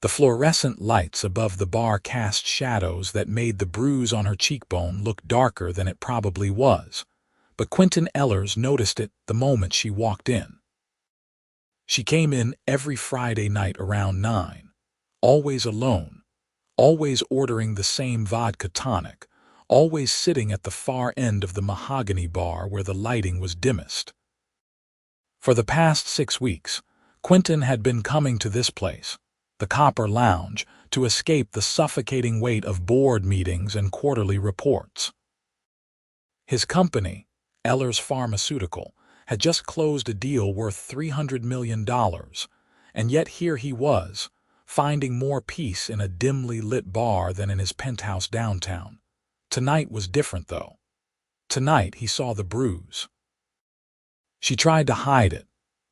The fluorescent lights above the bar cast shadows that made the bruise on her cheekbone look darker than it probably was, but Quinton Ehlers noticed it the moment she walked in. She came in every Friday night around 9, always alone, always ordering the same vodka tonic, always sitting at the far end of the mahogany bar where the lighting was dimmest. For the past 6 weeks, Quinton had been coming to this place, the Copper Lounge, to escape the suffocating weight of board meetings and quarterly reports. His company, Ehlers Pharmaceutical, had just closed a deal worth $300 million, and yet here he was, finding more peace in a dimly lit bar than in his penthouse downtown. Tonight was different, though. Tonight he saw the Bruise. She tried to hide it,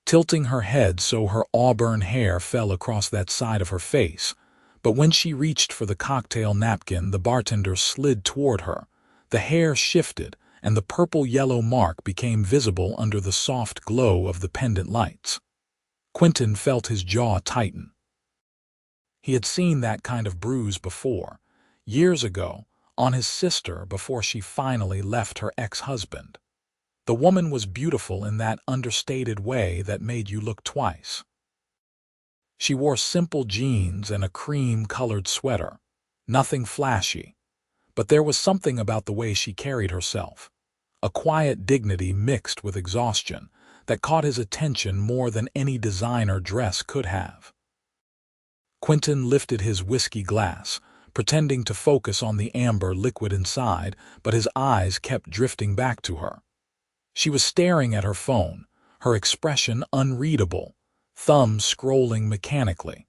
tilting her head so her auburn hair fell across that side of her face, but when she reached for the cocktail napkin, the bartender slid toward her. The hair shifted, and the purple-yellow mark became visible under the soft glow of the pendant lights. Quinton felt his jaw tighten. He had seen that kind of bruise before, years ago, on his sister before she finally left her ex-husband. The woman was beautiful in that understated way that made you look twice. She wore simple jeans and a cream-colored sweater, nothing flashy, but there was something about the way she carried herself, a quiet dignity mixed with exhaustion, that caught his attention more than any designer dress could have. Quinton lifted his whiskey glass, pretending to focus on the amber liquid inside, but his eyes kept drifting back to her. She was staring at her phone, her expression unreadable, thumbs scrolling mechanically.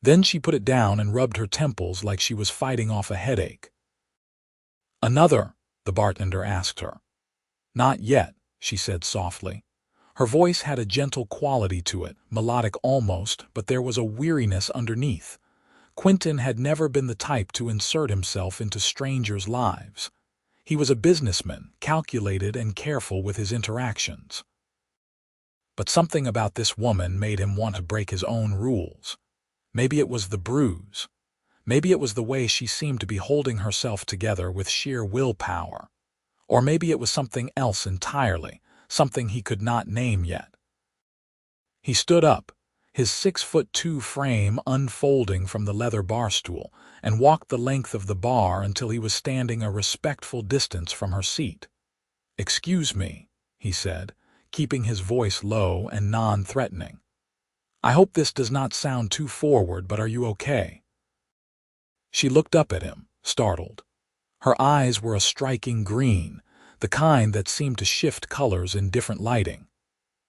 Then she put it down and rubbed her temples like she was fighting off a headache. "Another?" the bartender asked her. "Not yet," she said softly. Her voice had a gentle quality to it, melodic almost, but there was a weariness underneath. Quinton had never been the type to insert himself into strangers' lives. He was a businessman, calculated and careful with his interactions. But something about this woman made him want to break his own rules. Maybe it was the bruise. Maybe it was the way she seemed to be holding herself together with sheer willpower. Or maybe it was something else entirely, something he could not name yet. He stood up, his 6'2" frame unfolding from the leather bar stool, and walked the length of the bar until he was standing a respectful distance from her seat. "Excuse me," he said, keeping his voice low and non-threatening. "I hope this does not sound too forward, but are you okay?" She looked up at him, startled. Her eyes were a striking green, the kind that seemed to shift colors in different lighting.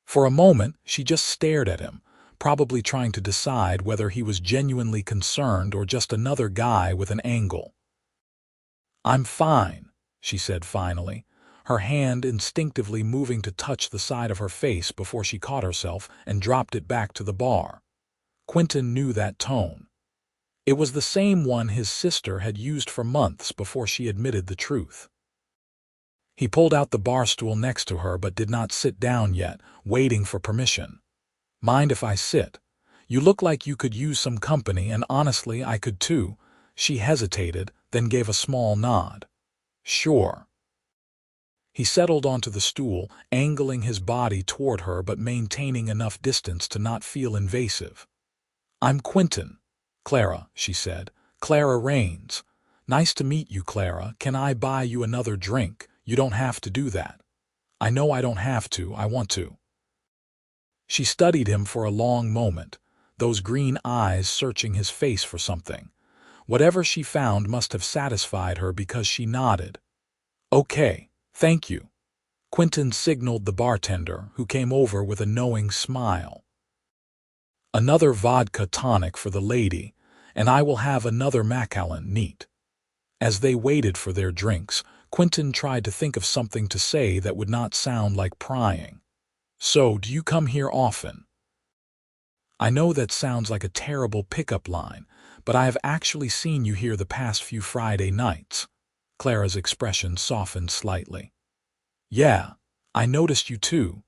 For a moment, she just stared at him, probably trying to decide whether he was genuinely concerned or just another guy with an angle. "I'm fine," she said finally, her hand instinctively moving to touch the side of her face before she caught herself and dropped it back to the bar. Quinton knew that tone. It was the same one his sister had used for months before she admitted the truth. He pulled out the bar stool next to her but did not sit down yet, waiting for permission. "Mind if I sit? You look like you could use some company, and honestly I could too." She hesitated, then gave a small nod. "Sure." He settled onto the stool, angling his body toward her but maintaining enough distance to not feel invasive. "I'm Quinton. Clara," she said. "Clara Rains. Nice to meet you, Clara. Can I buy you another drink? You don't have to do that." "I know I don't have to. I want to." She studied him for a long moment, those green eyes searching his face for something. Whatever she found must have satisfied her because she nodded. "Okay, thank you." Quinton signaled the bartender, who came over with a knowing smile. "Another vodka tonic for the lady, and I will have another Macallan neat." As they waited for their drinks, Quinton tried to think of something to say that would not sound like prying. "So, do you come here often?" "I know that sounds like a terrible pickup line, but I have actually seen you here the past few Friday nights." Clara's expression softened slightly. "Yeah, I noticed you too.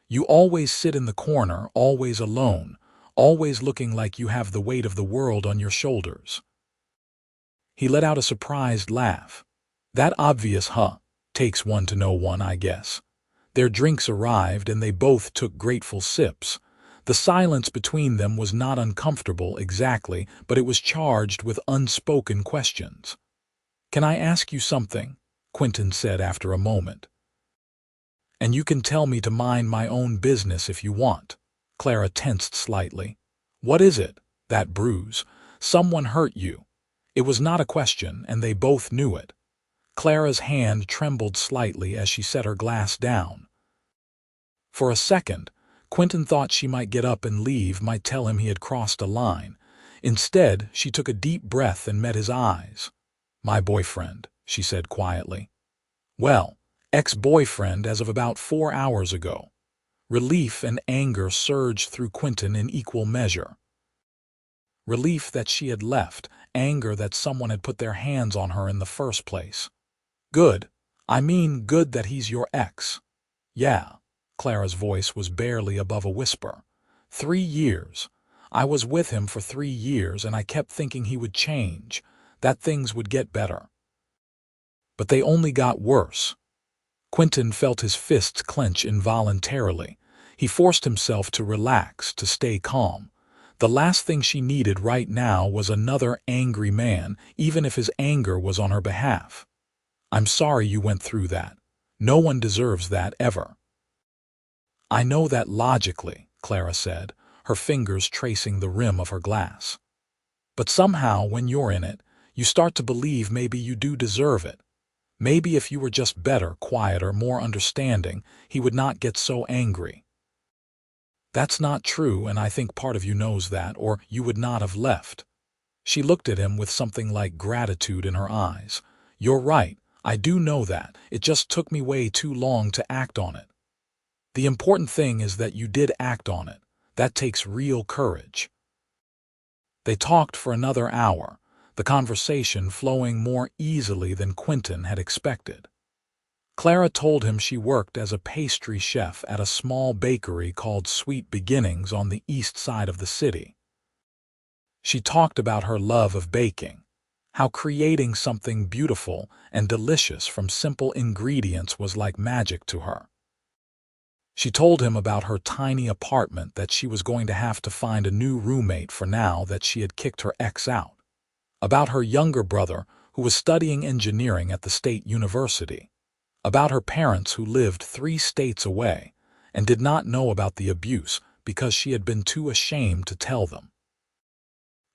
You always sit in the corner, always alone, always looking like you have the weight of the world on your shoulders." He let out a surprised laugh. "That obvious, huh? Takes one to know one, I guess." Their drinks arrived and they both took grateful sips. The silence between them was not uncomfortable exactly, but it was charged with unspoken questions. "Can I ask you something?" Quinton said after a moment. "And you can tell me to mind my own business if you want." Clara tensed slightly. "What is it? That bruise? Someone hurt you?" It was not a question, and they both knew it. Clara's hand trembled slightly as she set her glass down. For a second, Quinton thought she might get up and leave, might tell him he had crossed a line. Instead, she took a deep breath and met his eyes. "My boyfriend," she said quietly. "Well, ex-boyfriend as of about 4 hours ago." Relief and anger surged through Quinton in equal measure. Relief that she had left, anger that someone had put their hands on her in the first place. "Good. I mean good that he's your ex." "Yeah." Clara's voice was barely above a whisper. 3 years. I was with him for 3 years and I kept thinking he would change, that things would get better. But they only got worse." Quinton felt his fists clench involuntarily. He forced himself to relax, to stay calm. The last thing she needed right now was another angry man, even if his anger was on her behalf. "I'm sorry you went through that. No one deserves that, ever." "I know that logically," Clara said, her fingers tracing the rim of her glass. "But somehow, when you're in it, you start to believe maybe you do deserve it. Maybe if you were just better, quieter, more understanding, he would not get so angry." "That's not true, and I think part of you knows that, or you would not have left." She looked at him with something like gratitude in her eyes. "You're right, I do know that. It just took me way too long to act on it. The important thing is that you did act on it. That takes real courage." They talked for another hour, the conversation flowing more easily than Quinton had expected. Clara told him she worked as a pastry chef at a small bakery called Sweet Beginnings on the east side of the city. She talked about her love of baking, how creating something beautiful and delicious from simple ingredients was like magic to her. She told him about her tiny apartment that she was going to have to find a new roommate for now that she had kicked her ex out. About her younger brother who was studying engineering at the state university. About her parents who lived 3 states away and did not know about the abuse because she had been too ashamed to tell them.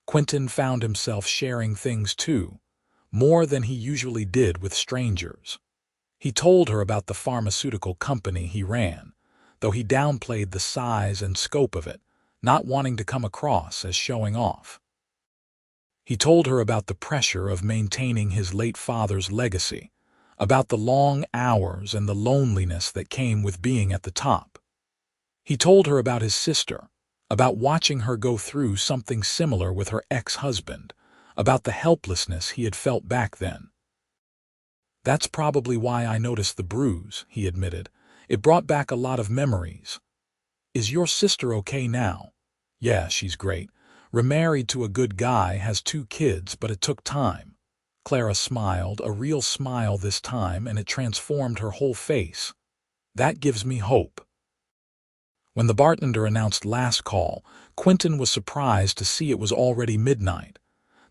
Quinton found himself sharing things too, more than he usually did with strangers. He told her about the pharmaceutical company he ran, though he downplayed the size and scope of it, not wanting to come across as showing off. He told her about the pressure of maintaining his late father's legacy, about the long hours and the loneliness that came with being at the top. He told her about his sister, about watching her go through something similar with her ex-husband, about the helplessness he had felt back then. "That's probably why I noticed the bruise," he admitted. "It brought back a lot of memories." "Is your sister okay now?" "Yeah, she's great. Remarried to a good guy, has 2 kids, but it took time." Clara smiled, a real smile this time, and it transformed her whole face. "That gives me hope." When the bartender announced last call, Quinton was surprised to see it was already midnight.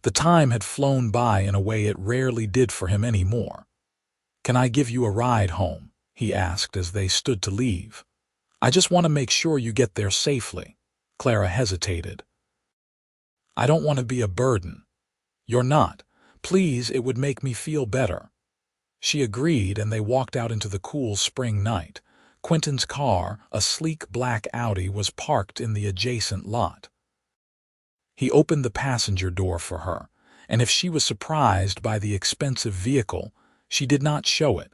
The time had flown by in a way it rarely did for him anymore. "Can I give you a ride home?" he asked as they stood to leave. "I just want to make sure you get there safely." Clara hesitated. "I don't want to be a burden." "You're not. Please, it would make me feel better." She agreed, and they walked out into the cool spring night. Quinton's car, a sleek black Audi, was parked in the adjacent lot. He opened the passenger door for her, and if she was surprised by the expensive vehicle, she did not show it.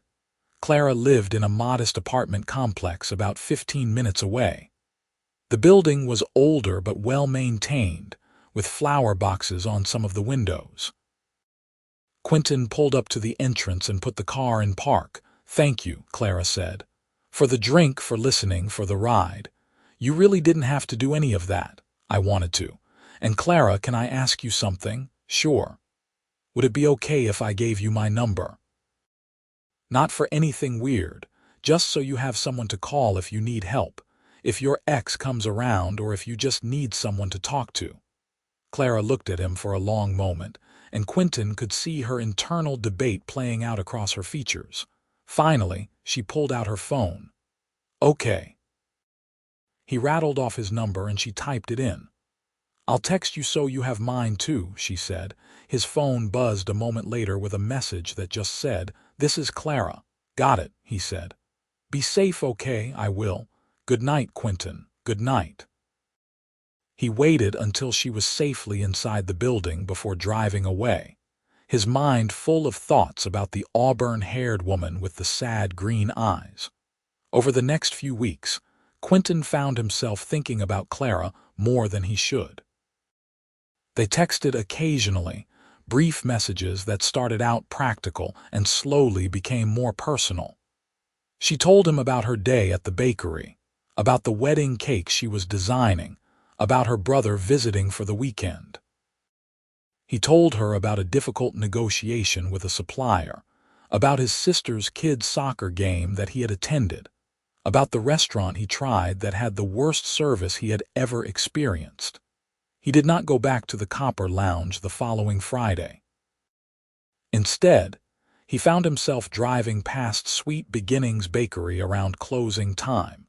Clara lived in a modest apartment complex about 15 minutes away. The building was older but well-maintained, with flower boxes on some of the windows. Quinton pulled up to the entrance and put the car in park. "Thank you," Clara said. "For the drink, for listening, for the ride. You really didn't have to do any of that. I wanted to. And Clara, can I ask you something? Sure. Would it be okay if I gave you my number? Not for anything weird, just so you have someone to call if you need help, if your ex comes around or if you just need someone to talk to. Clara looked at him for a long moment, and Quinton could see her internal debate playing out across her features. Finally, she pulled out her phone. Okay. He rattled off his number and she typed it in. I'll text you so you have mine too, she said. His phone buzzed a moment later with a message that just said, "This is Clara." Got it, he said. Be safe, okay? I will. Good night, Quinton. Good night. He waited until she was safely inside the building before driving away, his mind full of thoughts about the auburn-haired woman with the sad green eyes. Over the next few weeks, Quinton found himself thinking about Clara more than he should. They texted occasionally, brief messages that started out practical and slowly became more personal. She told him about her day at the bakery, about the wedding cake she was designing, about her brother visiting for the weekend. He told her about a difficult negotiation with a supplier, about his sister's kids' soccer game that he had attended, about the restaurant he tried that had the worst service he had ever experienced. He did not go back to the Copper Lounge the following Friday. Instead, he found himself driving past Sweet Beginnings Bakery around closing time,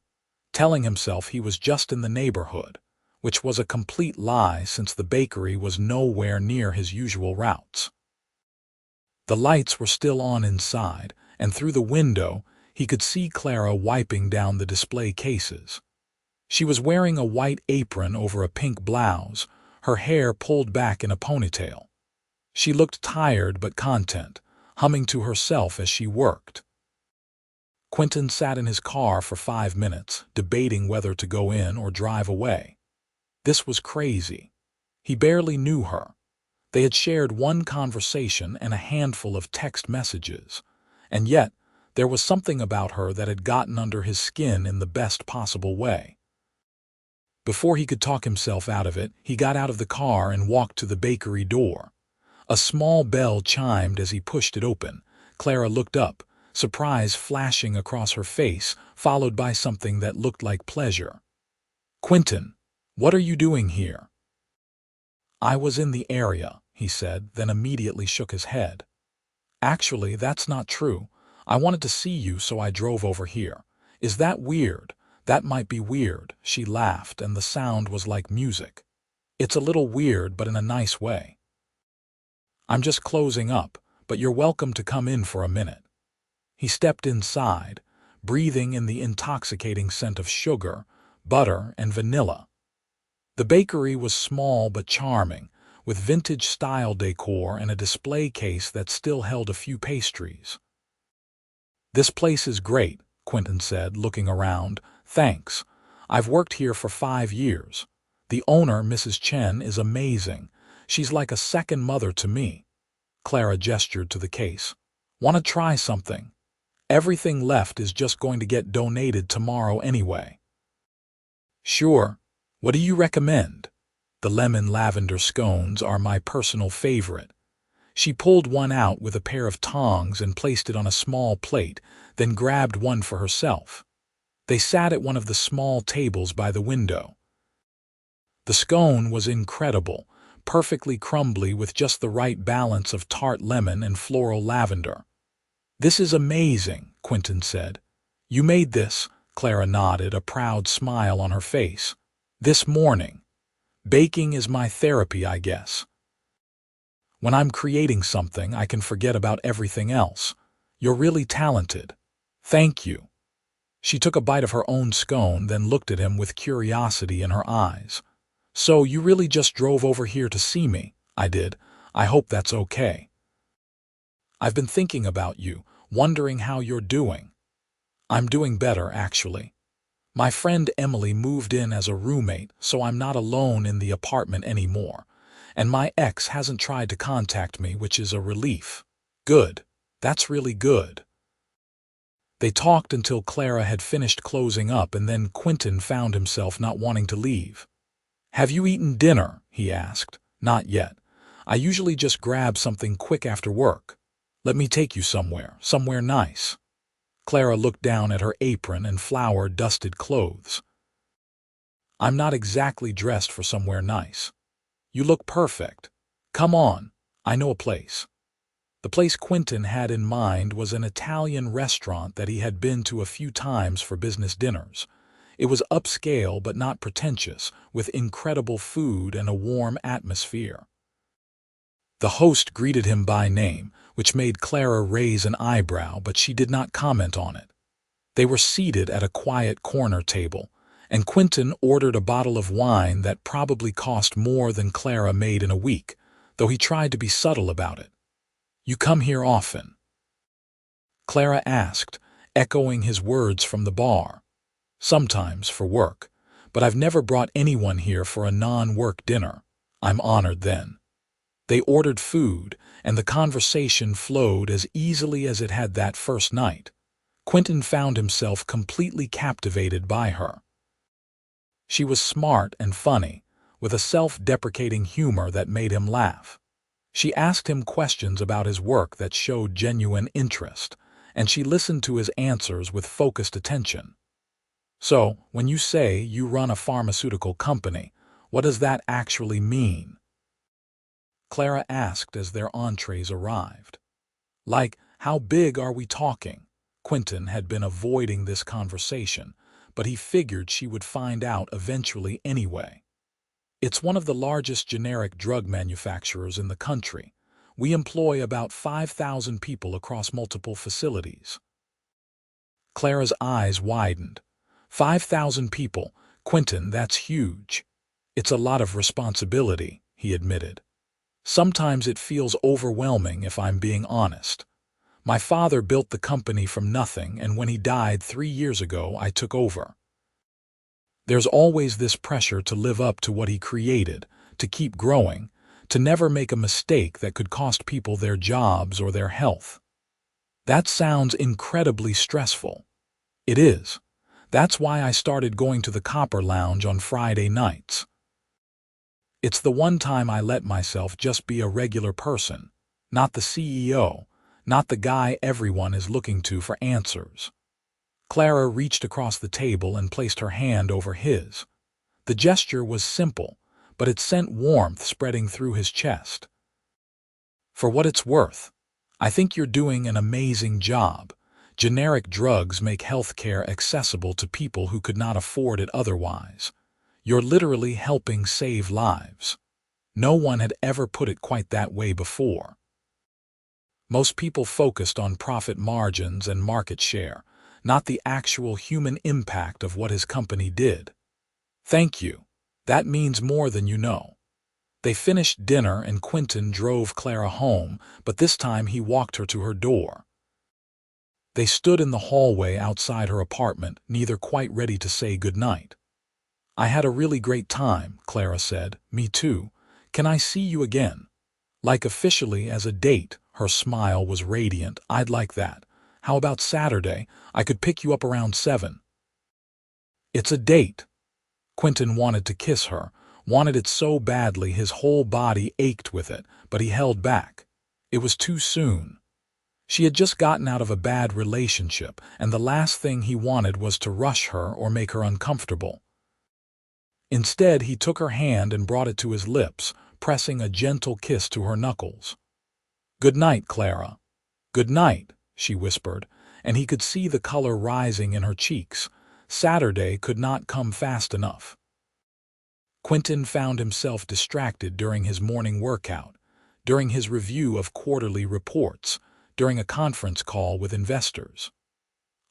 telling himself he was just in the neighborhood, which was a complete lie since the bakery was nowhere near his usual routes. The lights were still on inside, and through the window he could see Clara wiping down the display cases. She was wearing a white apron over a pink blouse, her hair pulled back in a ponytail. She looked tired but content, humming to herself as she worked. Quinton sat in his car for 5 minutes, debating whether to go in or drive away. This was crazy. He barely knew her. They had shared one conversation and a handful of text messages, and yet there was something about her that had gotten under his skin in the best possible way. Before he could talk himself out of it, he got out of the car and walked to the bakery door. A small bell chimed as he pushed it open. Clara looked up, surprise flashing across her face, followed by something that looked like pleasure. "Quinton, what are you doing here?" "I was in the area," he said, then immediately shook his head. "Actually, that's not true. I wanted to see you, so I drove over here. Is that weird?" "That might be weird," she laughed, and the sound was like music. "It's a little weird, but in a nice way. I'm just closing up, but you're welcome to come in for a minute." He stepped inside, breathing in the intoxicating scent of sugar, butter, and vanilla. The bakery was small but charming, with vintage-style decor and a display case that still held a few pastries. "This place is great," Quinton said, looking around. "Thanks. I've worked here for 5 years. The owner, Mrs. Chen, is amazing. She's like a second mother to me." Clara gestured to the case. "Want to try something? Everything left is just going to get donated tomorrow anyway." "Sure. What do you recommend?" "The lemon lavender scones are my personal favorite." She pulled one out with a pair of tongs and placed it on a small plate, then grabbed one for herself. They sat at one of the small tables by the window. The scone was incredible, perfectly crumbly with just the right balance of tart lemon and floral lavender. "This is amazing," Quinton said. "You made this?" Clara nodded, a proud smile on her face. "This morning. Baking is my therapy, I guess. When I'm creating something, I can forget about everything else. You're really talented." "Thank you." She took a bite of her own scone, then looked at him with curiosity in her eyes. "So you really just drove over here to see me?" "I did. I hope that's okay. I've been thinking about you, wondering how you're doing." "I'm doing better, actually. My friend Emily moved in as a roommate, so I'm not alone in the apartment anymore. And my ex hasn't tried to contact me, which is a relief." "Good. That's really good." They talked until Clara had finished closing up, and then Quinton found himself not wanting to leave. "Have you eaten dinner?" he asked. "Not yet. I usually just grab something quick after work. Let me take you somewhere nice." Clara looked down at her apron and flour-dusted clothes. "I'm not exactly dressed for somewhere nice. You look perfect. Come on, I know a place." The place Quinton had in mind was an Italian restaurant that he had been to a few times for business dinners. It was upscale but not pretentious, with incredible food and a warm atmosphere. The host greeted him by name, which made Clara raise an eyebrow, but she did not comment on it. They were seated at a quiet corner table, and Quinton ordered a bottle of wine that probably cost more than Clara made in a week, though he tried to be subtle about it. "You come here often?" Clara asked, echoing his words from the bar. "Sometimes for work, but I've never brought anyone here for a non-work dinner. I'm honored then." They ordered food, and the conversation flowed as easily as it had that first night. Quinton found himself completely captivated by her. She was smart and funny, with a self-deprecating humor that made him laugh. She asked him questions about his work that showed genuine interest, and she listened to his answers with focused attention. "So, when you say you run a pharmaceutical company, what does that actually mean?" Clara asked as their entrees arrived. "Like, how big are we talking?" Quinton had been avoiding this conversation, but he figured she would find out eventually anyway. "It's one of the largest generic drug manufacturers in the country. We employ about 5,000 people across multiple facilities." Clara's eyes widened. 5,000 people, Quinton, that's huge. "It's a lot of responsibility," he admitted. "Sometimes it feels overwhelming if I'm being honest. My father built the company from nothing, and when he died 3 years ago, I took over. There's always this pressure to live up to what he created, to keep growing, to never make a mistake that could cost people their jobs or their health." "That sounds incredibly stressful." "It is. That's why I started going to the Copper Lounge on Friday nights. It's the one time I let myself just be a regular person, not the CEO, not the guy everyone is looking to for answers." Clara reached across the table and placed her hand over his. The gesture was simple, but it sent warmth spreading through his chest. "For what it's worth, I think you're doing an amazing job. Generic drugs make healthcare accessible to people who could not afford it otherwise. You're literally helping save lives. No one had ever put it quite that way before. Most people focused on profit margins and market share, not the actual human impact of what his company did." "Thank you. That means more than you know." They finished dinner and Quinton drove Clara home, but this time he walked her to her door. They stood in the hallway outside her apartment, neither quite ready to say goodnight. "I had a really great time," Clara said. "Me too. Can I see you again?" "Like officially as a date." Her smile was radiant. "I'd like that. How about Saturday? I could pick you up around 7. "It's a date." Quinton wanted to kiss her, wanted it so badly his whole body ached with it, but he held back. It was too soon. She had just gotten out of a bad relationship, and the last thing he wanted was to rush her or make her uncomfortable. Instead, he took her hand and brought it to his lips, pressing a gentle kiss to her knuckles. "Good night, Clara." "Good night," she whispered, and he could see the color rising in her cheeks. Saturday could not come fast enough. Quinton found himself distracted during his morning workout, during his review of quarterly reports, during a conference call with investors.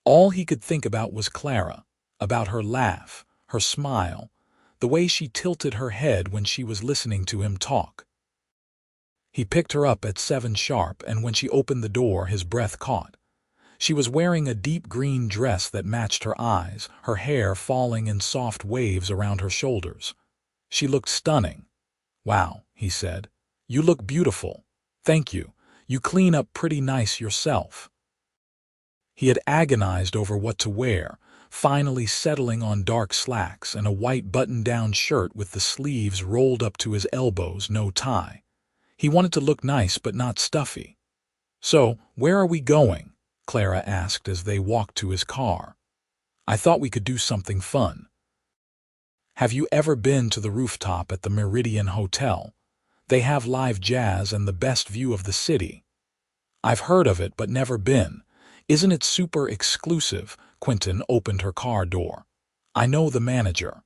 All he could think about was Clara, about her laugh, her smile, the way she tilted her head when she was listening to him talk. He picked her up at 7 sharp, and when she opened the door, his breath caught. She was wearing a deep green dress that matched her eyes, her hair falling in soft waves around her shoulders. She looked stunning. "Wow," he said. "You look beautiful." "Thank you. You clean up pretty nice yourself." He had agonized over what to wear, finally settling on dark slacks and a white button-down shirt with the sleeves rolled up to his elbows, no tie. He wanted to look nice but not stuffy. "So, where are we going?" Clara asked as they walked to his car. "I thought we could do something fun." "Have you ever been to the rooftop at the Meridian Hotel? They have live jazz and the best view of the city." "I've heard of it but never been. Isn't it super exclusive?" Quinton opened her car door. "I know the manager."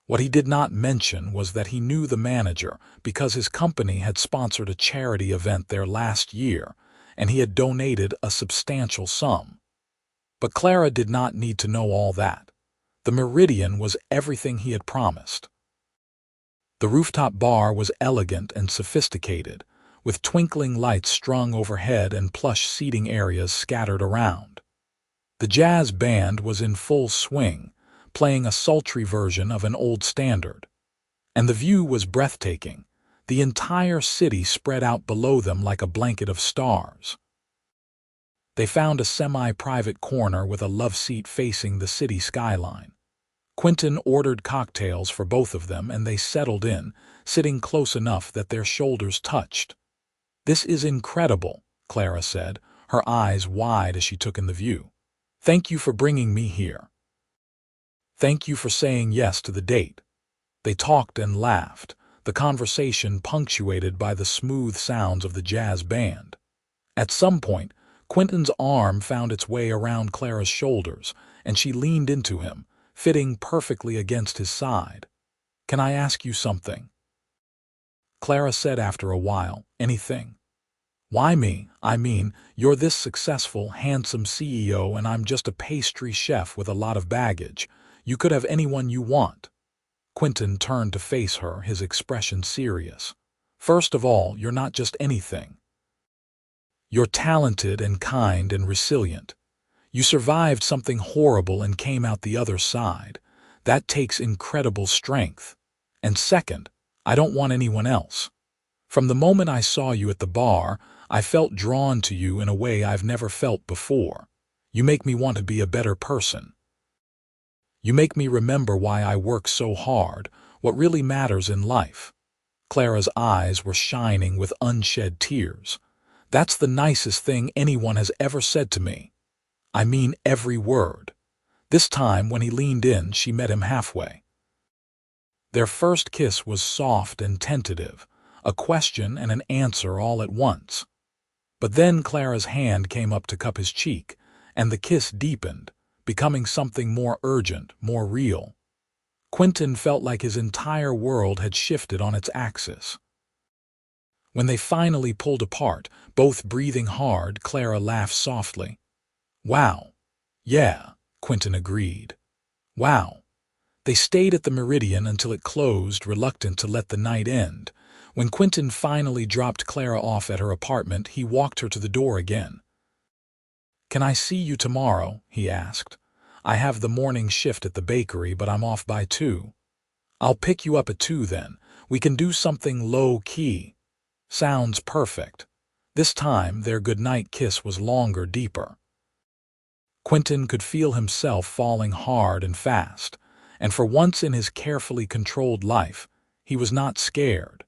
What he did not mention was that he knew the manager because his company had sponsored a charity event there last year, and he had donated a substantial sum. But Clara did not need to know all that. The Meridian was everything he had promised. The rooftop bar was elegant and sophisticated, with twinkling lights strung overhead and plush seating areas scattered around. The jazz band was in full swing, playing a sultry version of an old standard. And the view was breathtaking, the entire city spread out below them like a blanket of stars. They found a semi-private corner with a love seat facing the city skyline. Quinton ordered cocktails for both of them and they settled in, sitting close enough that their shoulders touched. "This is incredible," Clara said, her eyes wide as she took in the view. "Thank you for bringing me here." "Thank you for saying yes to the date." They talked and laughed, the conversation punctuated by the smooth sounds of the jazz band. At some point, Quinton's arm found its way around Clara's shoulders, and she leaned into him, fitting perfectly against his side. "Can I ask you something?" Clara said after a while. "Anything." "Why me? I mean, you're this successful, handsome CEO and I'm just a pastry chef with a lot of baggage. You could have anyone you want." Quinton turned to face her, his expression serious. "First of all, you're not just anything. You're talented and kind and resilient. You survived something horrible and came out the other side. That takes incredible strength. And second, I don't want anyone else. From the moment I saw you at the bar, I felt drawn to you in a way I've never felt before. You make me want to be a better person. You make me remember why I work so hard, what really matters in life." Clara's eyes were shining with unshed tears. "That's the nicest thing anyone has ever said to me. I mean every word." This time, when he leaned in, she met him halfway. Their first kiss was soft and tentative, a question and an answer all at once. But then Clara's hand came up to cup his cheek, and the kiss deepened, becoming something more urgent, more real. Quinton felt like his entire world had shifted on its axis. When they finally pulled apart, both breathing hard, Clara laughed softly. "Wow." "Yeah," Quinton agreed. "Wow." They stayed at the Meridian until it closed, reluctant to let the night end. When Quinton finally dropped Clara off at her apartment, he walked her to the door again. "Can I see you tomorrow?" he asked. "I have the morning shift at the bakery, but I'm off by 2. "I'll pick you up at 2 then. We can do something low-key." "Sounds perfect." This time, their goodnight kiss was longer, deeper. Quinton could feel himself falling hard and fast, and for once in his carefully controlled life, he was not scared.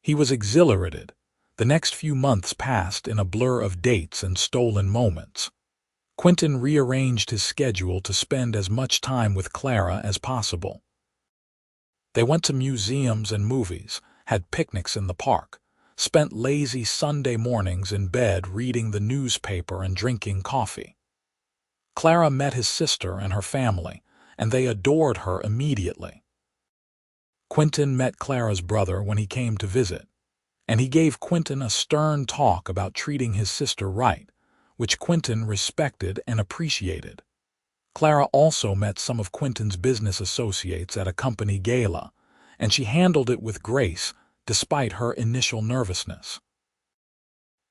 He was exhilarated. The next few months passed in a blur of dates and stolen moments. Quinton rearranged his schedule to spend as much time with Clara as possible. They went to museums and movies, had picnics in the park, spent lazy Sunday mornings in bed reading the newspaper and drinking coffee. Clara met his sister and her family, and they adored her immediately. Quinton met Clara's brother when he came to visit, and he gave Quinton a stern talk about treating his sister right, which Quinton respected and appreciated. Clara also met some of Quinton's business associates at a company gala, and she handled it with grace despite her initial nervousness.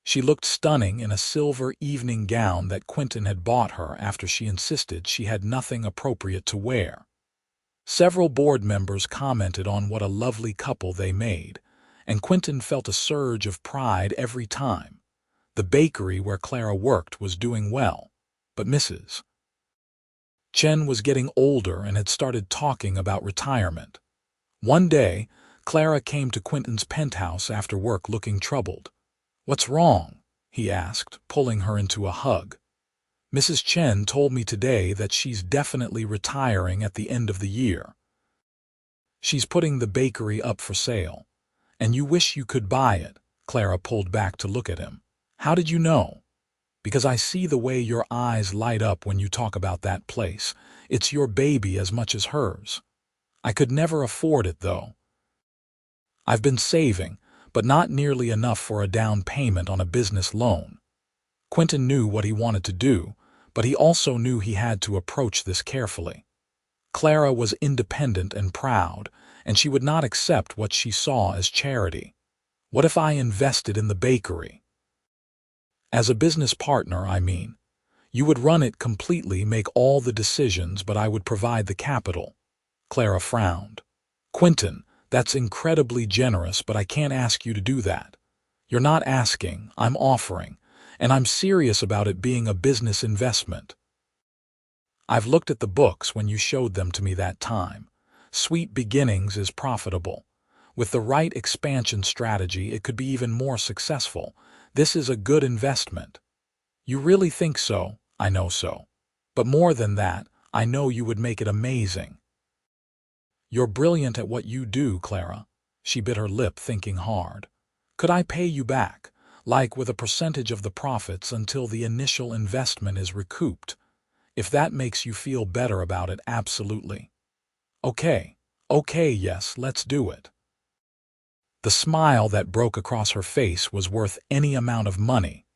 She looked stunning in a silver evening gown that Quinton had bought her after she insisted she had nothing appropriate to wear. Several board members commented on what a lovely couple they made, and Quinton felt a surge of pride every time. The bakery where Clara worked was doing well, but Mrs. Chen was getting older and had started talking about retirement. One day, Clara came to Quinton's penthouse after work looking troubled. "What's wrong?" he asked, pulling her into a hug. "Mrs. Chen told me today that she's definitely retiring at the end of the year. She's putting the bakery up for sale. And you wish you could buy it." Clara pulled back to look at him. "How did you know?" "Because I see the way your eyes light up when you talk about that place. It's your baby as much as hers. I could never afford it, though. I've been saving, but not nearly enough for a down payment on a business loan." Quinton knew what he wanted to do, but he also knew he had to approach this carefully. Clara was independent and proud, and she would not accept what she saw as charity. "What if I invested in the bakery?" "As a business partner, I mean. You would run it completely, make all the decisions, but I would provide the capital." Clara frowned. "Quinton, that's incredibly generous, but I can't ask you to do that. You're not asking, I'm offering, and I'm serious about it being a business investment. I've looked at the books when you showed them to me that time. Sweet Beginnings is profitable. With the right expansion strategy, it could be even more successful. This is a good investment." "You really think so?" "I know so. But more than that, I know you would make it amazing." "You're brilliant at what you do, Clara." She bit her lip, thinking hard. "Could I pay you back, like with a percentage of the profits until the initial investment is recouped? If that makes you feel better about it, absolutely." Okay, yes, let's do it." The smile that broke across her face was worth any amount of money.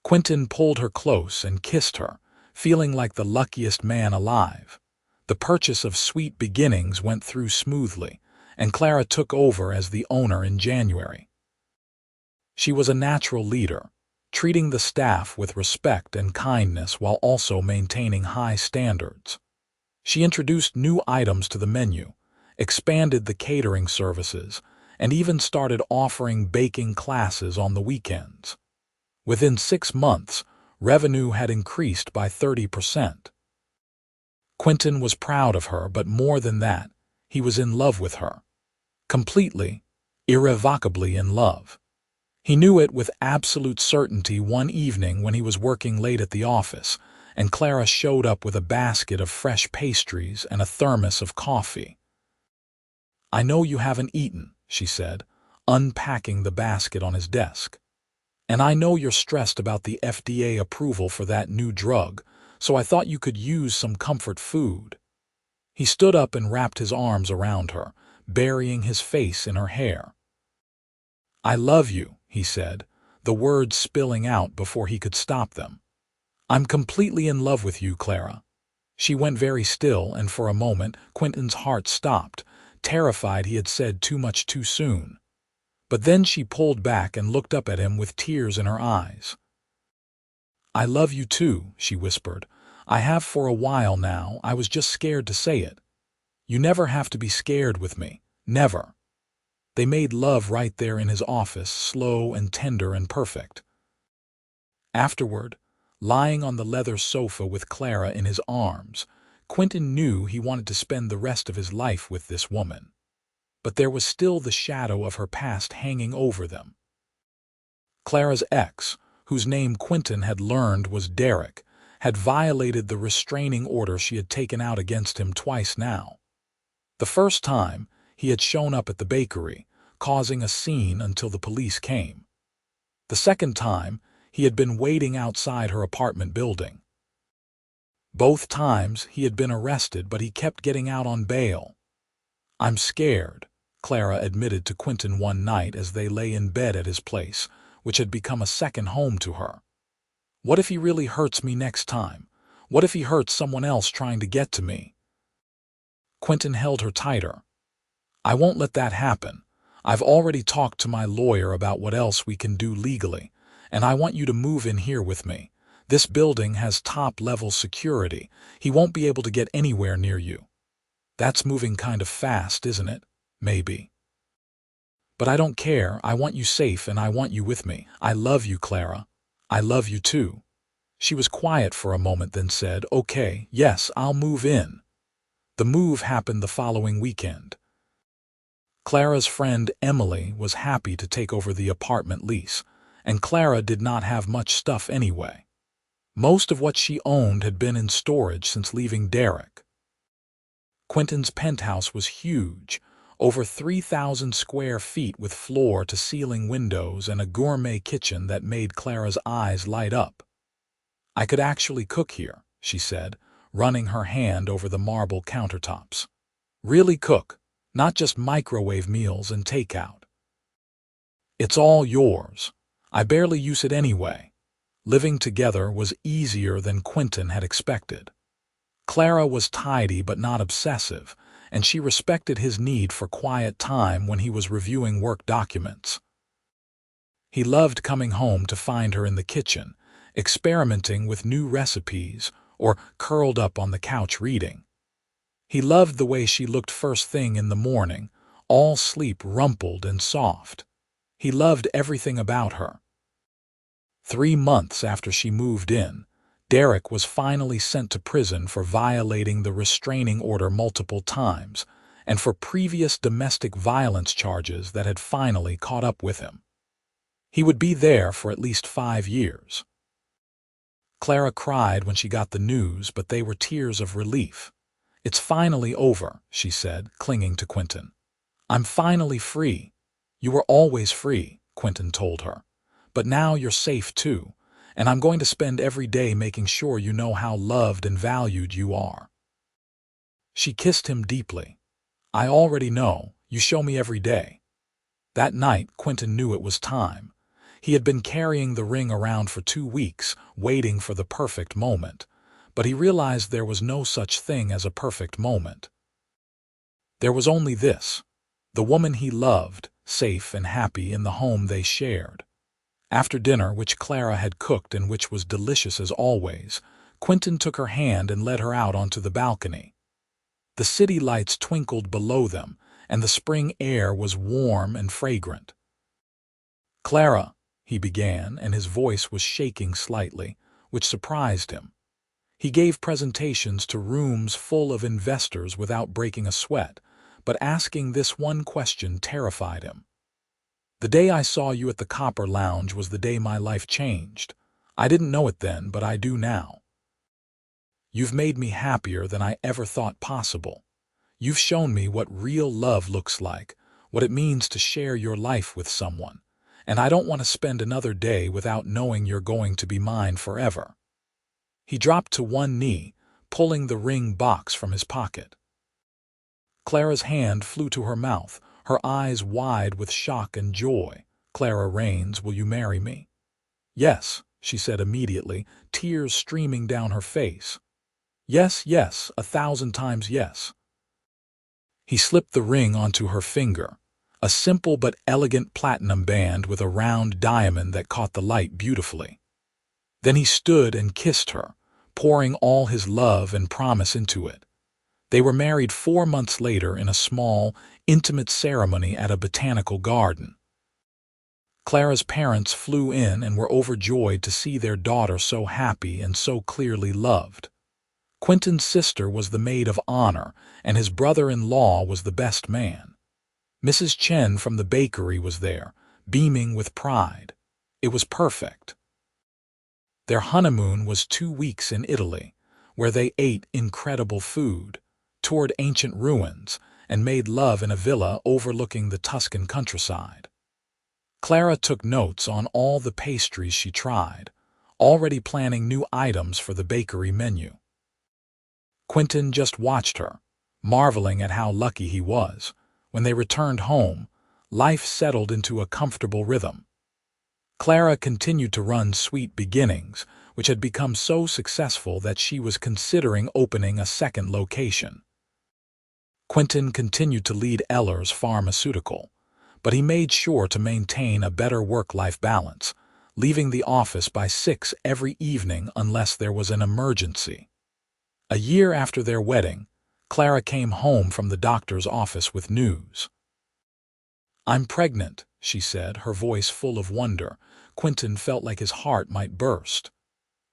Quinton pulled her close and kissed her, feeling like the luckiest man alive. The purchase of Sweet Beginnings went through smoothly, and Clara took over as the owner in January. She was a natural leader, treating the staff with respect and kindness while also maintaining high standards. She introduced new items to the menu, expanded the catering services, and even started offering baking classes on the weekends. Within 6 months, revenue had increased by 30%. Quinton was proud of her, but more than that, he was in love with her. Completely, irrevocably in love. He knew it with absolute certainty one evening when he was working late at the office, and Clara showed up with a basket of fresh pastries and a thermos of coffee. "I know you haven't eaten," she said, unpacking the basket on his desk. "And I know you're stressed about the FDA approval for that new drug, so I thought you could use some comfort food." He stood up and wrapped his arms around her, burying his face in her hair. "I love you," he said, the words spilling out before he could stop them. "I'm completely in love with you, Clara." She went very still, and for a moment Quinton's heart stopped, terrified he had said too much too soon. But then she pulled back and looked up at him with tears in her eyes. "I love you too," she whispered. "I have for a while now. I was just scared to say it. You never have to be scared with me. Never." They made love right there in his office, slow and tender and perfect. Afterward, lying on the leather sofa with Clara in his arms, Quinton knew he wanted to spend the rest of his life with this woman. But there was still the shadow of her past hanging over them. Clara's ex, whose name Quinton had learned was Derek, had violated the restraining order she had taken out against him twice now. The first time, he had shown up at the bakery, causing a scene until the police came. The second time, he had been waiting outside her apartment building. Both times he had been arrested, but he kept getting out on bail. "I'm scared," Clara admitted to Quinton one night as they lay in bed at his place, which had become a second home to her. "What if he really hurts me next time? What if he hurts someone else trying to get to me?" Quinton held her tighter. "I won't let that happen. I've already talked to my lawyer about what else we can do legally, and I want you to move in here with me. This building has top-level security. He won't be able to get anywhere near you." "That's moving kind of fast, isn't it?" "Maybe. But I don't care. I want you safe and I want you with me. I love you, Clara. I love you too." She was quiet for a moment, then said, "Okay, yes, I'll move in." The move happened the following weekend. Clara's friend Emily was happy to take over the apartment lease, and Clara did not have much stuff anyway. Most of what she owned had been in storage since leaving Derek. Quinton's penthouse was huge, over 3,000 square feet with floor-to-ceiling windows and a gourmet kitchen that made Clara's eyes light up. "I could actually cook here," she said, running her hand over the marble countertops. "Really cook, not just microwave meals and takeout." "It's all yours. I barely use it anyway." Living together was easier than Quinton had expected. Clara was tidy but not obsessive, and she respected his need for quiet time when he was reviewing work documents. He loved coming home to find her in the kitchen, experimenting with new recipes or curled up on the couch reading. He loved the way she looked first thing in the morning, all sleep rumpled and soft. He loved everything about her. 3 months after she moved in, Derek was finally sent to prison for violating the restraining order multiple times and for previous domestic violence charges that had finally caught up with him. He would be there for at least 5 years. Clara cried when she got the news, but they were tears of relief. "It's finally over," she said, clinging to Quinton. "I'm finally free." "You were always free," Quinton told her. "But now you're safe too, and I'm going to spend every day making sure you know how loved and valued you are." She kissed him deeply. "I already know. You show me every day." That night, Quinton knew it was time. He had been carrying the ring around for 2 weeks, waiting for the perfect moment, but he realized there was no such thing as a perfect moment. There was only this: the woman he loved, safe and happy in the home they shared. After dinner, which Clara had cooked and which was delicious as always, Quinton took her hand and led her out onto the balcony. The city lights twinkled below them, and the spring air was warm and fragrant. "Clara," he began, and his voice was shaking slightly, which surprised him. He gave presentations to rooms full of investors without breaking a sweat, but asking this one question terrified him. "The day I saw you at the Copper Lounge was the day my life changed. I didn't know it then, but I do now. You've made me happier than I ever thought possible. You've shown me what real love looks like, what it means to share your life with someone, and I don't want to spend another day without knowing you're going to be mine forever." He dropped to one knee, pulling the ring box from his pocket. Clara's hand flew to her mouth, her eyes wide with shock and joy. "Clara Raines, will you marry me?" "Yes," she said immediately, tears streaming down her face. "Yes, yes, 1,000 times yes." He slipped the ring onto her finger, a simple but elegant platinum band with a round diamond that caught the light beautifully. Then he stood and kissed her, pouring all his love and promise into it. They were married 4 months later in a small, intimate ceremony at a botanical garden. Clara's parents flew in and were overjoyed to see their daughter so happy and so clearly loved. Quinton's sister was the maid of honor, and his brother-in-law was the best man. Mrs. Chen from the bakery was there, beaming with pride. It was perfect. Their honeymoon was 2 weeks in Italy, where they ate incredible food, toured ancient ruins, and made love in a villa overlooking the Tuscan countryside. Clara took notes on all the pastries she tried, already planning new items for the bakery menu. Quinton just watched her, marveling at how lucky he was. When they returned home, life settled into a comfortable rhythm. Clara continued to run Sweet Beginnings, which had become so successful that she was considering opening a second location. Quinton continued to lead Eller's Pharmaceutical, but he made sure to maintain a better work-life balance, leaving the office by 6 every evening unless there was an emergency. A year after their wedding, Clara came home from the doctor's office with news. "I'm pregnant," she said, her voice full of wonder. Quinton felt like his heart might burst.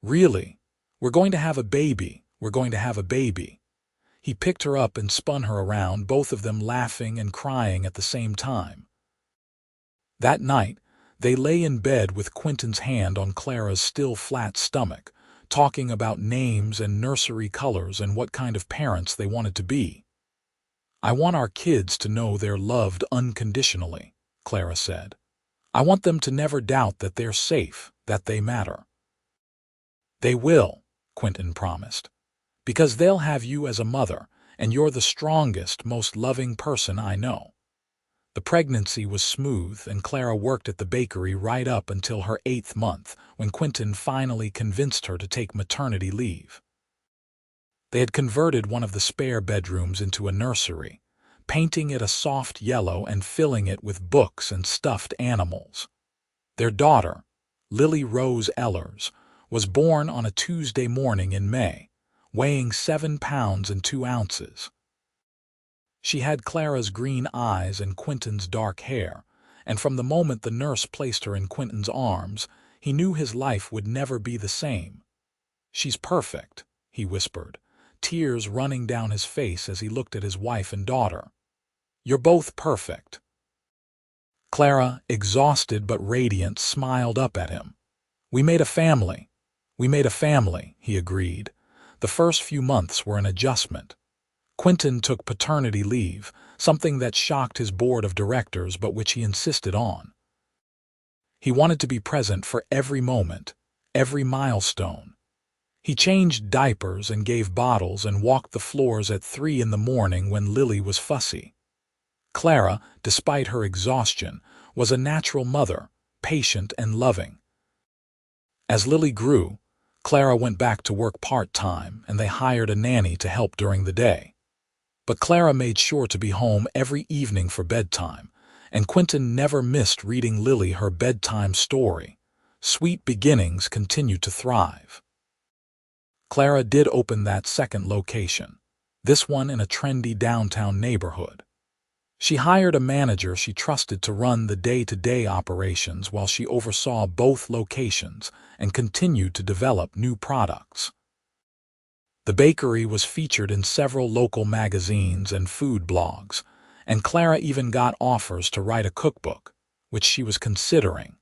Really? We're going to have a baby. We're going to have a baby. He picked her up and spun her around, both of them laughing and crying at the same time. That night, they lay in bed with Quinton's hand on Clara's still flat stomach, talking about names and nursery colors and what kind of parents they wanted to be. "I want our kids to know they're loved unconditionally," Clara said. "I want them to never doubt that they're safe, that they matter." "They will," Quinton promised, "because they'll have you as a mother, and you're the strongest, most loving person I know." The pregnancy was smooth, and Clara worked at the bakery right up until her 8th month, when Quinton finally convinced her to take maternity leave. They had converted one of the spare bedrooms into a nursery, painting it a soft yellow and filling it with books and stuffed animals. Their daughter, Lily Rose Ellers, was born on a Tuesday morning in May, weighing 7 pounds and 2 ounces. She had Clara's green eyes and Quinton's dark hair, and from the moment the nurse placed her in Quinton's arms, he knew his life would never be the same. "She's perfect," he whispered, tears running down his face as he looked at his wife and daughter. "You're both perfect." Clara, exhausted but radiant, smiled up at him. "We made a family. We made a family," he agreed. The first few months were an adjustment. Quinton took paternity leave, something that shocked his board of directors but which he insisted on. He wanted to be present for every moment, every milestone. He changed diapers and gave bottles and walked the floors at 3 in the morning when Lily was fussy. Clara, despite her exhaustion, was a natural mother, patient and loving. As Lily grew, Clara went back to work part-time, and they hired a nanny to help during the day. But Clara made sure to be home every evening for bedtime, and Quinton never missed reading Lily her bedtime story. Sweet Beginnings continued to thrive. Clara did open that second location, this one in a trendy downtown neighborhood. She hired a manager she trusted to run the day-to-day operations while she oversaw both locations and continued to develop new products. The bakery was featured in several local magazines and food blogs, and Clara even got offers to write a cookbook, which she was considering.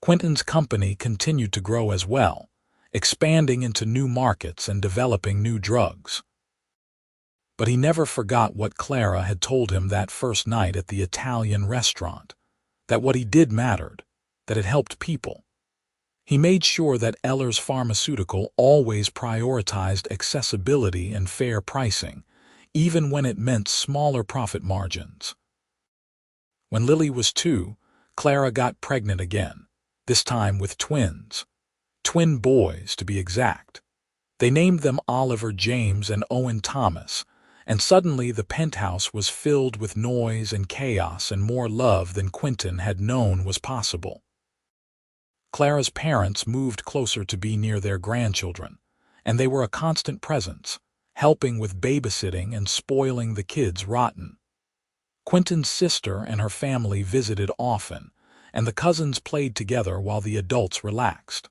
Quinton's company continued to grow as well, expanding into new markets and developing new drugs. But he never forgot what Clara had told him that first night at the Italian restaurant, that what he did mattered, that it helped people. He made sure that Ellers Pharmaceutical always prioritized accessibility and fair pricing, even when it meant smaller profit margins. When Lily was 2, Clara got pregnant again, this time with twins. Twin boys, to be exact. They named them Oliver James and Owen Thomas, and suddenly the penthouse was filled with noise and chaos and more love than Quinton had known was possible. Clara's parents moved closer to be near their grandchildren, and they were a constant presence, helping with babysitting and spoiling the kids rotten. Quinton's sister and her family visited often, and the cousins played together while the adults relaxed.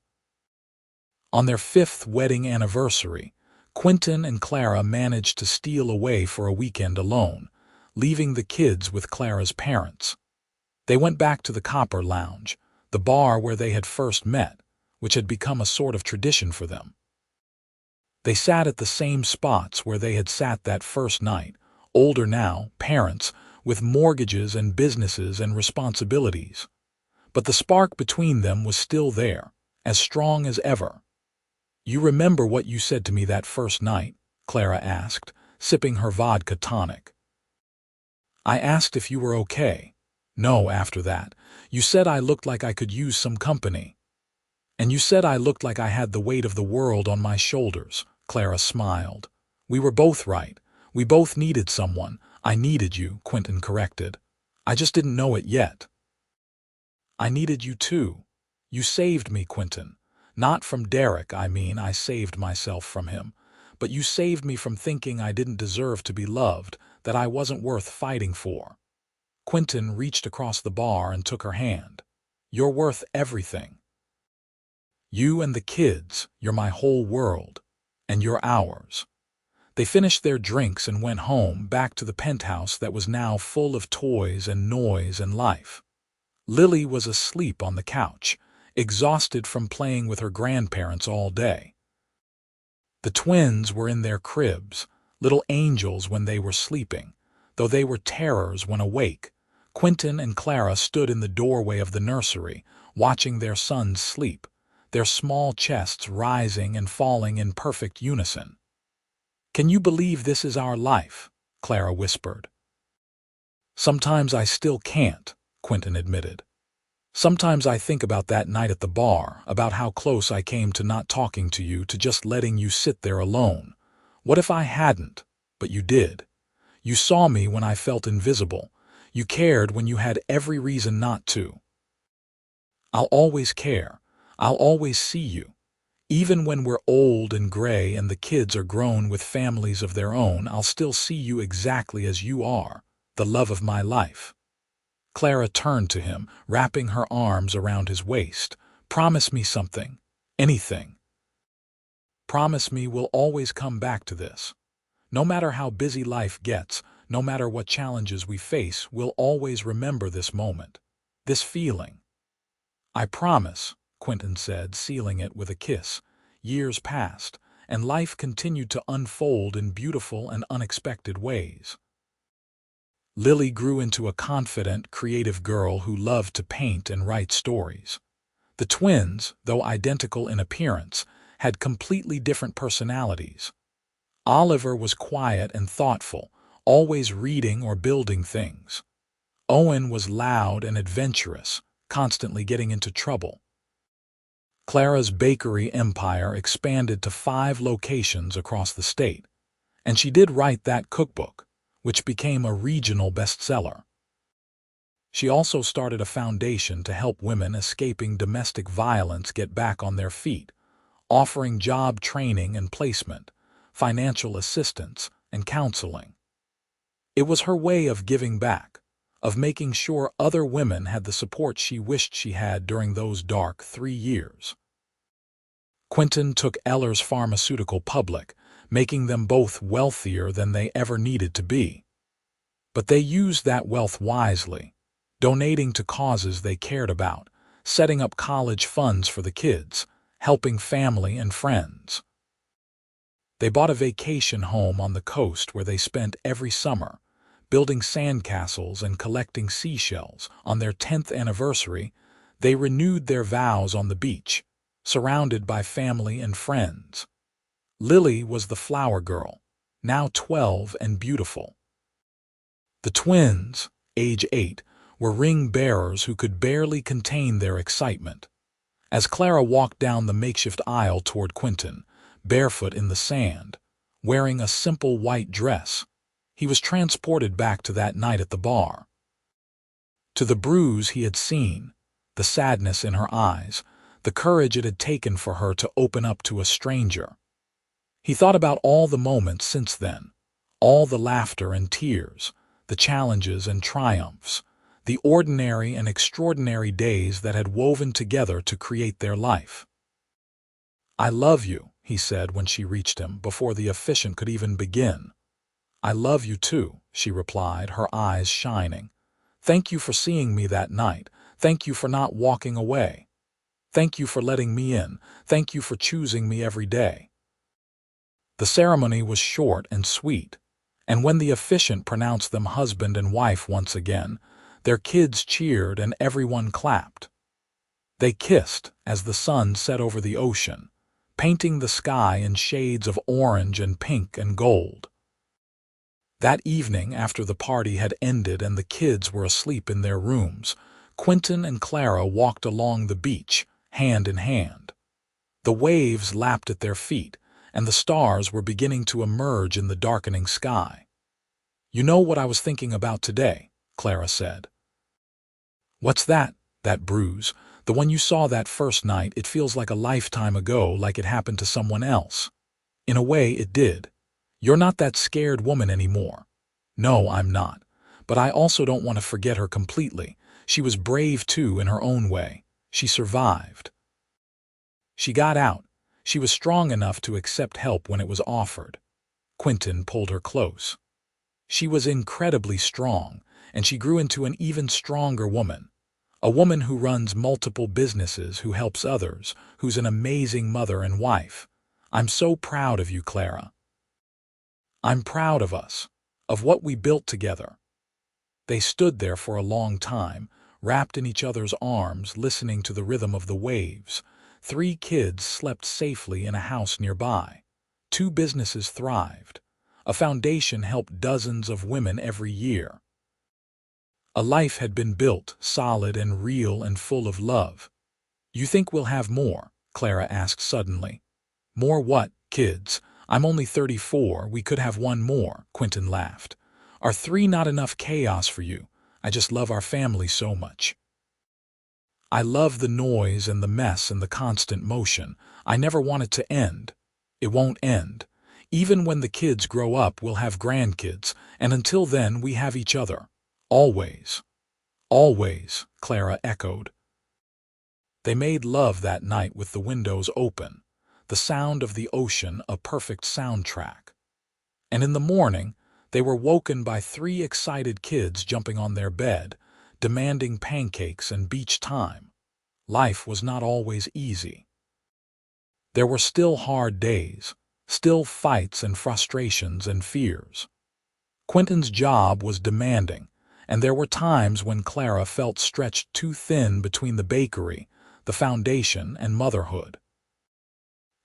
On their 5th wedding anniversary, Quinton and Clara managed to steal away for a weekend alone, leaving the kids with Clara's parents. They went back to the Copper Lounge, the bar where they had first met, which had become a sort of tradition for them. They sat at the same spots where they had sat that first night, older now, parents, with mortgages and businesses and responsibilities. But the spark between them was still there, as strong as ever. "You remember what you said to me that first night?" Clara asked, sipping her vodka tonic. "I asked if you were okay. No, after that. You said I looked like I could use some company. And you said I looked like I had the weight of the world on my shoulders." Clara smiled. "We were both right. We both needed someone. I needed you," Quinton corrected. "I just didn't know it yet." "I needed you too. You saved me, Quinton. Not from Derek, I saved myself from him. But you saved me from thinking I didn't deserve to be loved, that I wasn't worth fighting for." Quinton reached across the bar and took her hand. "You're worth everything." You and the kids, you're my whole world. And you're ours." They finished their drinks and went home, back to the penthouse that was now full of toys and noise and life. Lily was asleep on the couch, exhausted from playing with her grandparents all day. The twins were in their cribs, little angels when they were sleeping, though they were terrors when awake. Quinton and Clara stood in the doorway of the nursery, watching their sons sleep, their small chests rising and falling in perfect unison. "Can you believe this is our life?" Clara whispered. "Sometimes I still can't," Quinton admitted. "Sometimes I think about that night at the bar, about how close I came to not talking to you, to just letting you sit there alone. What if I hadn't? But you did. You saw me when I felt invisible. You cared when you had every reason not to. I'll always care. I'll always see you. Even when we're old and gray and the kids are grown with families of their own, I'll still see you exactly as you are, the love of my life." Clara turned to him, wrapping her arms around his waist. "Promise me something. Anything. Promise me we'll always come back to this. No matter how busy life gets, no matter what challenges we face, we'll always remember this moment, this feeling." "I promise," Quinton said, sealing it with a kiss. Years passed, and life continued to unfold in beautiful and unexpected ways. Lily grew into a confident, creative girl who loved to paint and write stories. The twins, though identical in appearance, had completely different personalities. Oliver was quiet and thoughtful, always reading or building things. Owen was loud and adventurous, constantly getting into trouble. Clara's bakery empire expanded to 5 locations across the state, and she did write that cookbook, which became a regional bestseller. She also started a foundation to help women escaping domestic violence get back on their feet, offering job training and placement, financial assistance, and counseling. It was her way of giving back, of making sure other women had the support she wished she had during those dark 3 years. Quinton took Eller's pharmaceutical public, making them both wealthier than they ever needed to be. But they used that wealth wisely, donating to causes they cared about, setting up college funds for the kids, helping family and friends. They bought a vacation home on the coast where they spent every summer, building sandcastles and collecting seashells. On their 10th anniversary, they renewed their vows on the beach, surrounded by family and friends. Lily was the flower girl, now 12 and beautiful. The twins, age 8, were ring bearers who could barely contain their excitement. As Clara walked down the makeshift aisle toward Quinton, barefoot in the sand, wearing a simple white dress, he was transported back to that night at the bar. To the Bruise he had seen, the sadness in her eyes, the courage it had taken for her to open up to a stranger. He thought about all the moments since then, all the laughter and tears, the challenges and triumphs, the ordinary and extraordinary days that had woven together to create their life. "I love you," he said when she reached him, before the officiant could even begin. "I love you too," she replied, her eyes shining. "Thank you for seeing me that night. Thank you for not walking away. Thank you for letting me in. Thank you for choosing me every day." The ceremony was short and sweet, and when the officiant pronounced them husband and wife once again, their kids cheered and everyone clapped. They kissed as the sun set over the ocean, painting the sky in shades of orange and pink and gold. That evening, after the party had ended and the kids were asleep in their rooms, Quinton and Clara walked along the beach, hand in hand. The waves lapped at their feet, and the stars were beginning to emerge in the darkening sky. "You know what I was thinking about today," Clara said. "What's that?" "That bruise. The one you saw that first night. It feels like a lifetime ago, like it happened to someone else." "In a way, it did. You're not that scared woman anymore." "No, I'm not. But I also don't want to forget her completely. She was brave too in her own way. She survived." She got out. She was strong enough to accept help when it was offered. Quinton pulled her close. She was incredibly strong, and she grew into an even stronger woman. A woman who runs multiple businesses, who helps others, who's an amazing mother and wife. I'm so proud of you, Clara. I'm proud of us, of what we built together. They stood there for a long time, wrapped in each other's arms, listening to the rhythm of the waves. 3 kids slept safely in a house nearby. 2 businesses thrived. A foundation helped dozens of women every year. A life had been built, solid and real and full of love. You think we'll have more? Clara asked suddenly. More what, kids? I'm only 34, we could have one more, Quinton laughed. Are 3 not enough chaos for you? I just love our family so much. I love the noise and the mess and the constant motion. I never want it to end. It won't end. Even when the kids grow up, we'll have grandkids, and until then we have each other. Always. Always, Clara echoed. They made love that night with the windows open, the sound of the ocean a perfect soundtrack. And in the morning, they were woken by 3 excited kids jumping on their bed, demanding pancakes and beach time. Life was not always easy. There were still hard days, still fights and frustrations and fears. Quinton's job was demanding, and there were times when Clara felt stretched too thin between the bakery, the foundation, and motherhood.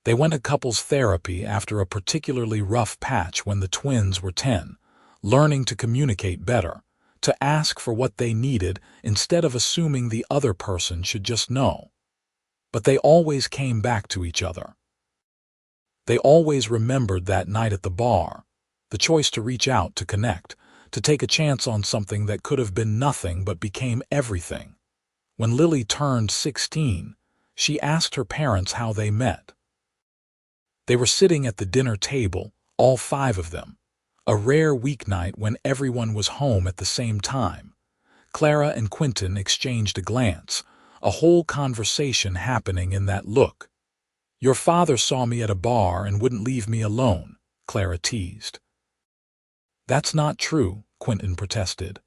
They went to couples therapy after a particularly rough patch when the twins were 10, learning to communicate better, to ask for what they needed instead of assuming the other person should just know. But they always came back to each other. They always remembered that night at the bar, the choice to reach out, to connect, to take a chance on something that could have been nothing but became everything. When Lily turned 16, she asked her parents how they met. They were sitting at the dinner table, all 5 of them, a rare weeknight when everyone was home at the same time. Clara and Quinton exchanged a glance, a whole conversation happening in that look. Your father saw me at a bar and wouldn't leave me alone, Clara teased. That's not true, Quinton protested.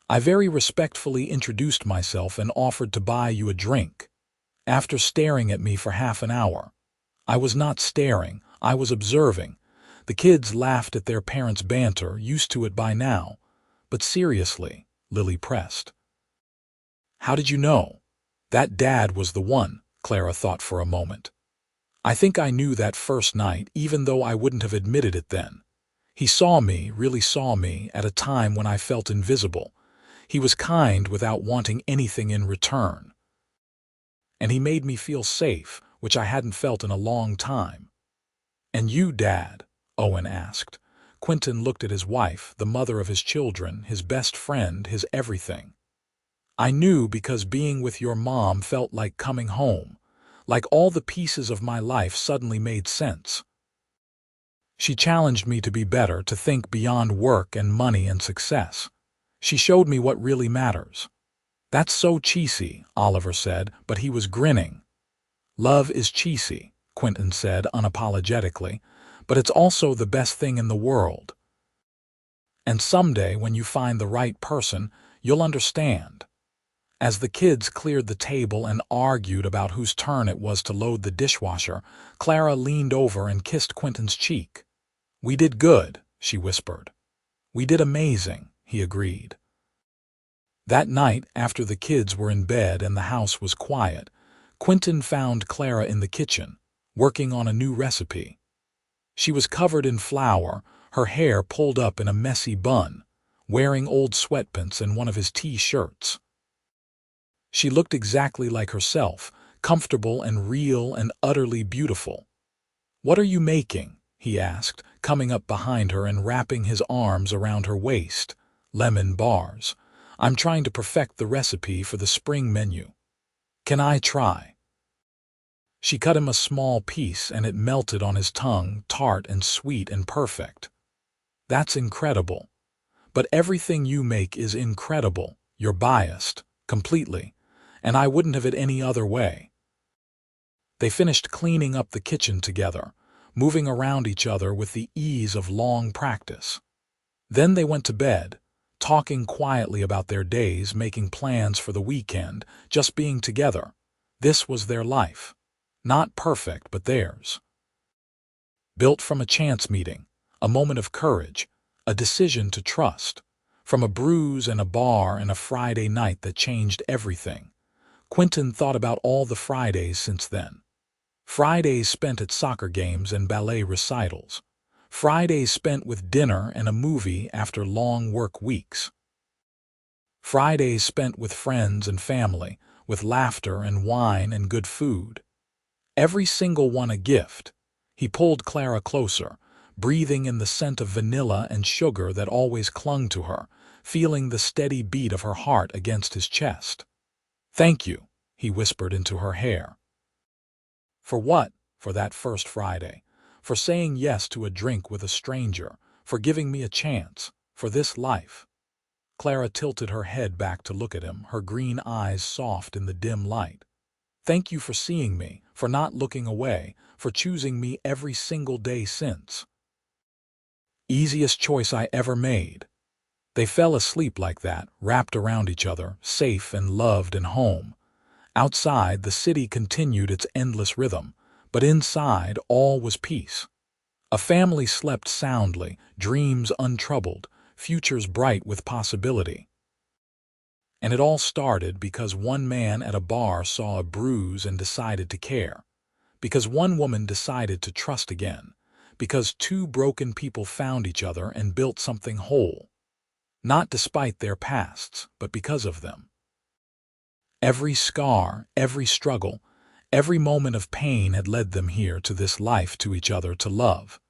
I very respectfully introduced myself and offered to buy you a drink. After staring at me for half an hour. I was not staring, I was observing. The kids laughed at their parents' banter, used to it by now. But seriously, Lily pressed. How did you know? That dad was the one, Clara thought for a moment. I think I knew that first night, even though I wouldn't have admitted it then. He saw me, really saw me, at a time when I felt invisible. He was kind without wanting anything in return. And he made me feel safe, which I hadn't felt in a long time. And you, Dad? Owen asked. Quinton looked at his wife, the mother of his children, his best friend, his everything. I knew because being with your mom felt like coming home, like all the pieces of my life suddenly made sense. She challenged me to be better, to think beyond work and money and success. She showed me what really matters. That's so cheesy, Oliver said, but he was grinning. Love is cheesy, Quinton said unapologetically, but it's also the best thing in the world. And someday, when you find the right person, you'll understand. As the kids cleared the table and argued about whose turn it was to load the dishwasher, Clara leaned over and kissed Quinton's cheek. We did good, she whispered. We did amazing, he agreed. That night, after the kids were in bed and the house was quiet, Quinton found Clara in the kitchen, working on a new recipe. She was covered in flour, her hair pulled up in a messy bun, wearing old sweatpants and one of his T-shirts. She looked exactly like herself, comfortable and real and utterly beautiful. What are you making? He asked, coming up behind her and wrapping his arms around her waist. Lemon bars. I'm trying to perfect the recipe for the spring menu. Can I try? She cut him a small piece and it melted on his tongue, tart and sweet and perfect. That's incredible. But everything you make is incredible. You're biased, completely, and I wouldn't have it any other way. They finished cleaning up the kitchen together, moving around each other with the ease of long practice. Then they went to bed, talking quietly about their days, making plans for the weekend, just being together. This was their life. Not perfect, but theirs. Built from a chance meeting, a moment of courage, a decision to trust, from a bruise and a bar and a Friday night that changed everything. Quinton thought about all the Fridays since then. Fridays spent at soccer games and ballet recitals. Fridays spent with dinner and a movie after long work weeks. Fridays spent with friends and family, with laughter and wine and good food. Every single one a gift. He pulled Clara closer, breathing in the scent of vanilla and sugar that always clung to her, feeling the steady beat of her heart against his chest. "Thank you," he whispered into her hair. "For what?" "For that first Friday. For saying yes to a drink with a stranger. For giving me a chance. For this life." Clara tilted her head back to look at him, her green eyes soft in the dim light. "Thank you for seeing me, for not looking away, for choosing me every single day since. Easiest choice I ever made." They fell asleep like that, wrapped around each other, safe and loved and home. Outside, the city continued its endless rhythm, but inside, all was peace. A family slept soundly, dreams untroubled, futures bright with possibility. And it all started because one man at a bar saw a bruise and decided to care. Because one woman decided to trust again. Because two broken people found each other and built something whole. Not despite their pasts, but because of them. Every scar, every struggle, every moment of pain had led them here to this life, to each other, to love.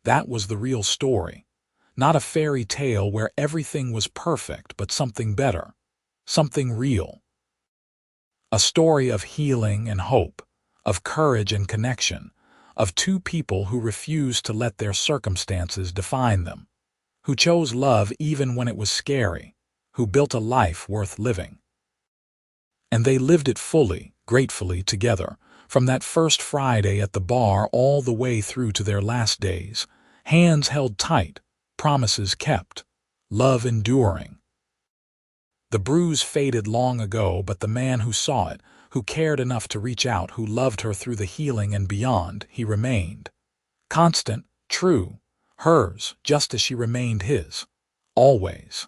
That was the real story. Not a fairy tale where everything was perfect, but something better. Something real. A story of healing and hope, of courage and connection, of two people who refused to let their circumstances define them, who chose love even when it was scary, who built a life worth living. And they lived it fully, gratefully together, from that first Friday at the bar all the way through to their last days, hands held tight, promises kept, love enduring. The bruise faded long ago, but the man who saw it, who cared enough to reach out, who loved her through the healing and beyond, he remained. Constant, true, hers, just as she remained his. Always.